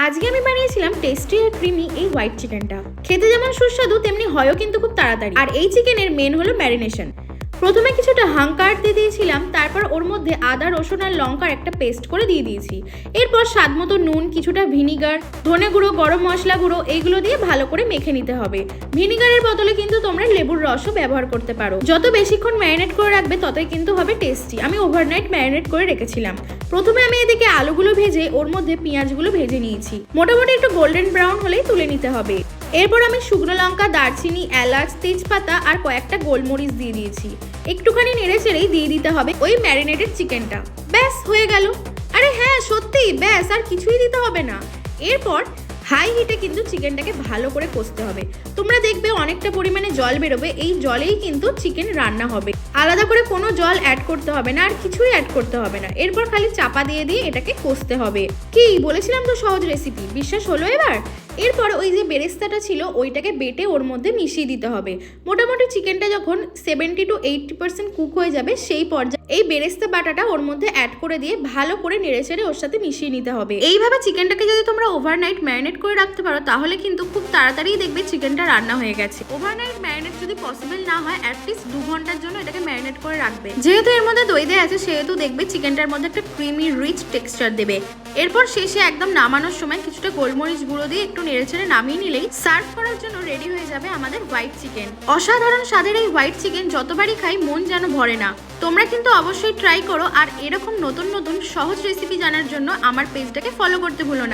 আজকে আমি বানিয়েছিলাম টেস্টি আর ক্রিমি এই হোয়াইট চিকেনটা। খেতে যেমন সুস্বাদু তেমনি হয়ও কিন্তু খুব তাড়াতাড়ি। আর এই চিকেনের মেন হলো ম্যারিনেশন। প্রথমে কিছুটা হাঙ্কার দিয়ে দিয়েছিলাম, তারপর ওর মধ্যে আদা রসুন আর লঙ্কার একটা পেস্ট করে দিয়ে দিয়েছি। এরপর স্বাদ মতো নুন, কিছুটা ভিনিগার, ধনে গুঁড়ো, গরম মশলা গুঁড়ো এইগুলো দিয়ে ভালো করে মেখে নিতে হবে। ভিনিগারের বদলে কিন্তু তোমরা লেবুর রসও ব্যবহার করতে পারো। যত বেশিক্ষণ ম্যারিনেট করে রাখবে ততই কিন্তু হবে টেস্টি। আমি ওভারনাইট ম্যারিনেট করে রেখেছিলাম। প্রথমে আমি এদিকে আলুগুলো ভেজে ওর মধ্যে পেঁয়াজগুলো ভেজে নিয়েছি। মোটামুটি একটু গোল্ডেন ব্রাউন হলেই তুলে নিতে হবে। এরপর আমি শুকনো লঙ্কা, দারচিনি, এলাচ, তেজপাতা আর কয়েকটা গোলমরিচ দিয়ে দিয়েছি। একটুখানি নেড়ে চেড়েই দিয়ে দিতে হবে ওই ম্যারিনেটেড চিকেনটা। ব্যাস হয়ে গেল। আরে হ্যাঁ, সত্যিই ব্যাস, আর কিছুই দিতে হবে না। এরপর হাই হিটে কিন্তু চিকেনটাকে ভালো করে কষতে হবে। তোমরা দেখবে অনেকটা পরিমাণে জল বেরোবে, এই জলেই কিন্তু চিকেন রান্না হবে। আলাদা করে কোনো জল অ্যাড করতে হবে না, আর কিছুই অ্যাড করতে হবে না। এরপর খালি চাপা দিয়ে দিয়ে এটাকে কষতে হবে। কি বলেছিলাম তো সহজ রেসিপি, বিশ্বাস হলো এবার? এরপর ওই যে বেরেস্তাটা ছিল ওইটাকে বেটে ওর মধ্যে মিশিয়ে দিতে হবে। মোটামুটি চিকেনটা যখন 70 to 80% কুক হয়ে যাবে সেই পর্যায়ে এই বেরেস্তা বাটাটা ওর মধ্যে অ্যাড করে দিয়ে ভালো করে নেড়েচেড়ে ওর সাথে মিশিয়ে নিতে হবে। এইভাবে চিকেনটাকে যদি তোমরা ওভারনাইট ম্যারিনেট করে রাখতে পারো তাহলে কিন্তু খুব তাড়াতাড়ি দেখবে চিকেনটা রান্না হয়ে গেছে। ওভারনাইট ম্যারিনেট যদি পসিবল না হয় অ্যাটলিস্ট 2 ঘন্টার জন্য এটাকে ম্যারিনেট করে রাখবে। যেহেতু এর মধ্যে দই দেয়া আছে সেহেতু দেখবে চিকেনটার মধ্যে একটা ক্রিমি রিচ টেক্সচার দেবে। এরপর শেষে একদম নামানোর সময় কিছুটা গোলমরিচ গুঁড়ো দিয়ে একটু নেড়েচেড়ে নামিয়ে নিলেই সার্ভ করার জন্য রেডি হয়ে যাবে আমাদের হোয়াইট চিকেন। অসাধারণ স্বাদের এই হোয়াইট চিকেন যতবারই খাই মন যেন ভরে না। তোমরা কিন্তু অবশ্যই ট্রাই করো, আর এরকম নতুন নতুন সহজ রেসিপি জানার জন্য আমার পেজটাকে ফলো করতে ভুলো না।